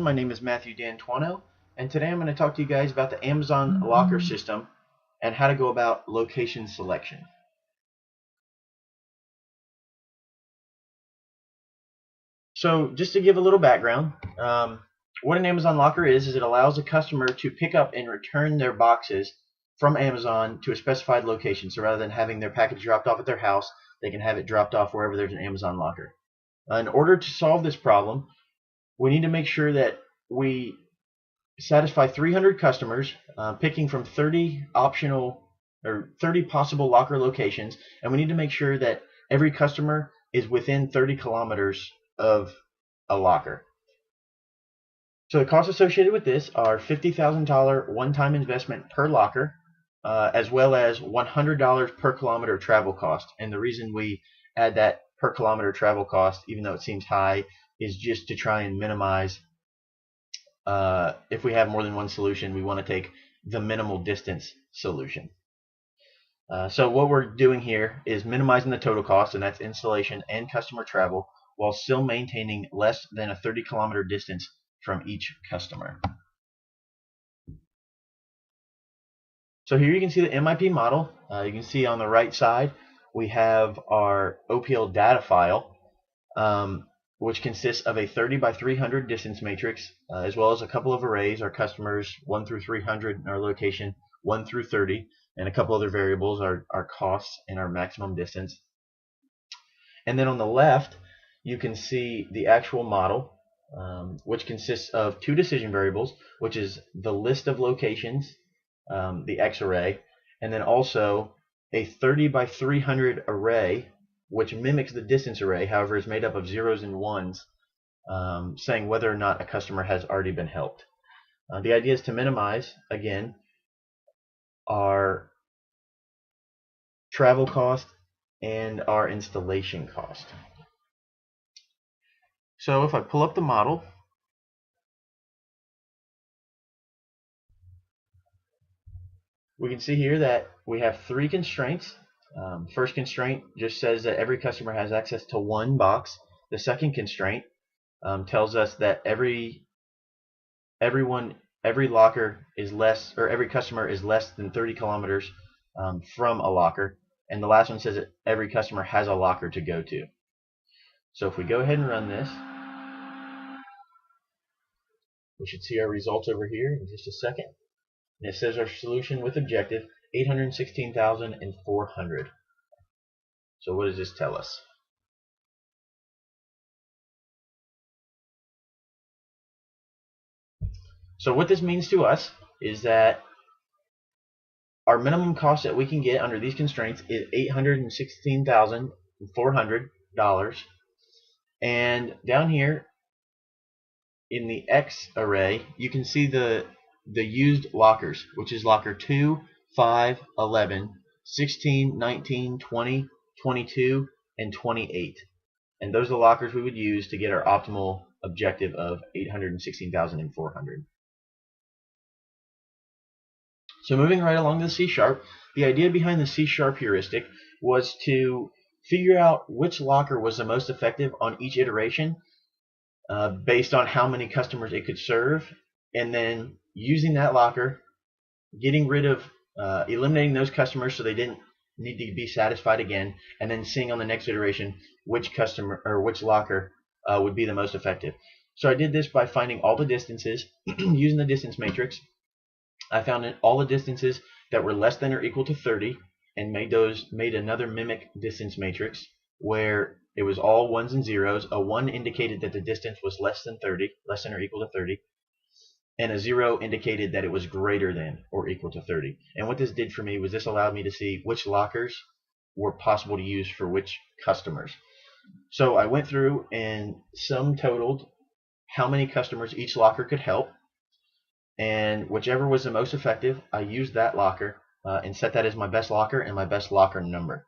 My name is Matthew D'Antuono, and today I'm going to talk to you guys about the Amazon locker system and how to go about location selection. So just to give a little background, what an Amazon locker is it allows a customer to pick up and return their boxes from Amazon to a specified location. So rather than having their package dropped off at their house, they can have it dropped off wherever there's an Amazon locker. In order to solve this problem, we need to make sure that we satisfy 300 customers, picking from 30 optional or 30 possible locker locations, and we need to make sure that every customer is within 30 kilometers of a locker. So the costs associated with this are $50,000 one-time investment per locker, as well as $100 per kilometer travel cost. And the reason we add that per kilometer travel cost, even though it seems high, is just to try and minimize, if we have more than one solution, we want to take the minimal distance solution. So what we're doing here is minimizing the total cost, and that's installation and customer travel, while still maintaining less than a 30-kilometer distance from each customer. So here you can see the MIP model. You can see on the right side we have our OPL data file, which consists of a 30 by 300 distance matrix, as well as a couple of arrays, our customers 1 through 300 and our location 1 through 30, and a couple other variables, our costs and our maximum distance. And then on the left you can see the actual model, which consists of two decision variables, which is the list of locations, the X array, and then also a 30 by 300 array, which mimics the distance array, however is made up of zeros and ones, saying whether or not a customer has already been helped. The idea is to minimize, again, our travel cost and our installation cost. So if I pull up the model, we can see here that we have three constraints. First constraint just says that every customer has access to one box. The second constraint tells us that every locker is less, or every customer is less than 30 kilometers from a locker. And the last one says that every customer has a locker to go to. So if we go ahead and run this, we should see our results over here in just a second. And it says our solution with objective 816,400. So what does this tell us? So what this means to us is that our minimum cost that we can get under these constraints is $816,400. And down here in the X array, you can see the used lockers, which is locker 2, 5, 11, 16, 19, 20, 22, and 28. And those are the lockers we would use to get our optimal objective of 816,400. So moving right along to the C#, the idea behind the C# heuristic was to figure out which locker was the most effective on each iteration, based on how many customers it could serve, and then using that locker, getting rid of, eliminating those customers so they didn't need to be satisfied again, and then seeing on the next iteration which customer or which locker would be the most effective. So I did this by finding all the distances using the distance matrix. I found all the distances that were less than or equal to 30 and made another mimic distance matrix where it was all ones and zeros. A 1 indicated that the distance was less than or equal to 30, and a 0 indicated that it was greater than or equal to 30. And what this did for me was this allowed me to see which lockers were possible to use for which customers. So I went through and sum totaled how many customers each locker could help, and whichever was the most effective, I used that locker and set that as my best locker and my best locker number.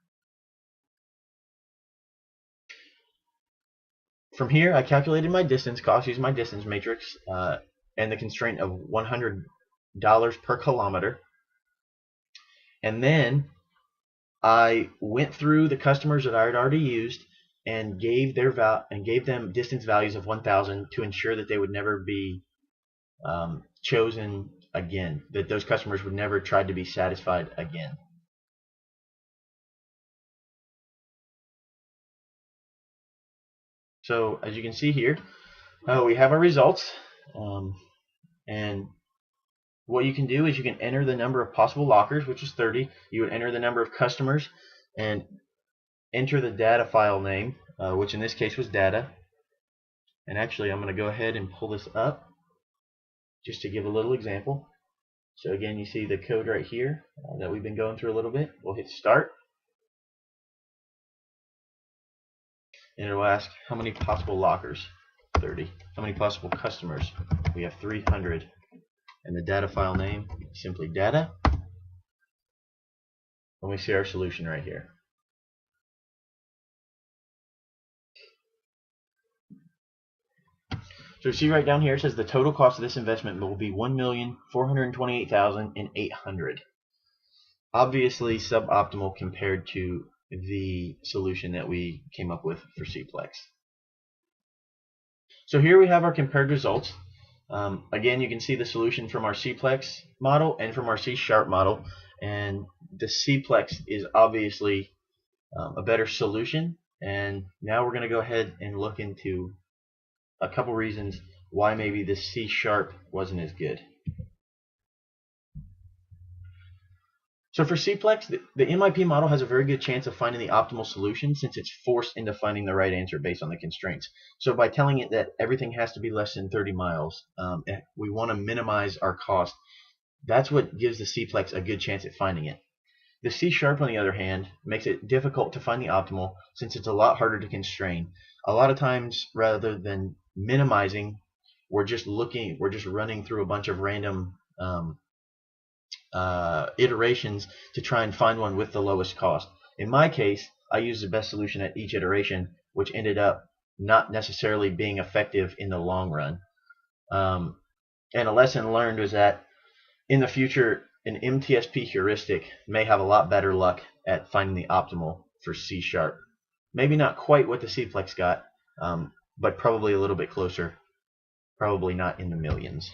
From here, I calculated my distance cost using my distance matrix and the constraint of $100 per kilometer. And then I went through the customers that I had already used and gave them distance values of 1,000 to ensure that they would never be chosen again, that those customers would never try to be satisfied again. So as you can see here, we have our results, and what you can do is you can enter the number of possible lockers, which is 30. You would enter the number of customers and enter the data file name, which in this case was data. And actually, I'm going to go ahead and pull this up just to give a little example. So again, you see the code right here that we've been going through a little bit. We'll hit start, and it will ask how many possible lockers. 30. How many possible customers? We have 300. And the data file name, simply data. And we see our solution right here. So you see right down here, it says the total cost of this investment will be $1,428,800. Obviously suboptimal compared to the solution that we came up with for Cplex. So here we have our compared results. Again, you can see the solution from our Cplex model and from our C# model, and the Cplex is obviously a better solution. And now we're going to go ahead and look into a couple reasons why maybe the C# wasn't as good. So for Cplex, the MIP model has a very good chance of finding the optimal solution, since it's forced into finding the right answer based on the constraints. So by telling it that everything has to be less than 30 miles, we want to minimize our cost. That's what gives the Cplex a good chance at finding it. The C# on the other hand makes it difficult to find the optimal, since it's a lot harder to constrain. A lot of times, rather than minimizing, we're just running through a bunch of random iterations to try and find one with the lowest cost. In my case, I used the best solution at each iteration, which ended up not necessarily being effective in the long run. And a lesson learned was that in the future, an MTSP heuristic may have a lot better luck at finding the optimal for C#. Maybe not quite what the Cplex got, but probably a little bit closer. Probably not in the millions.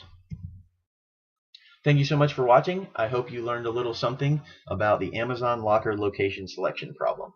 Thank you so much for watching. I hope you learned a little something about the Amazon locker location selection problem.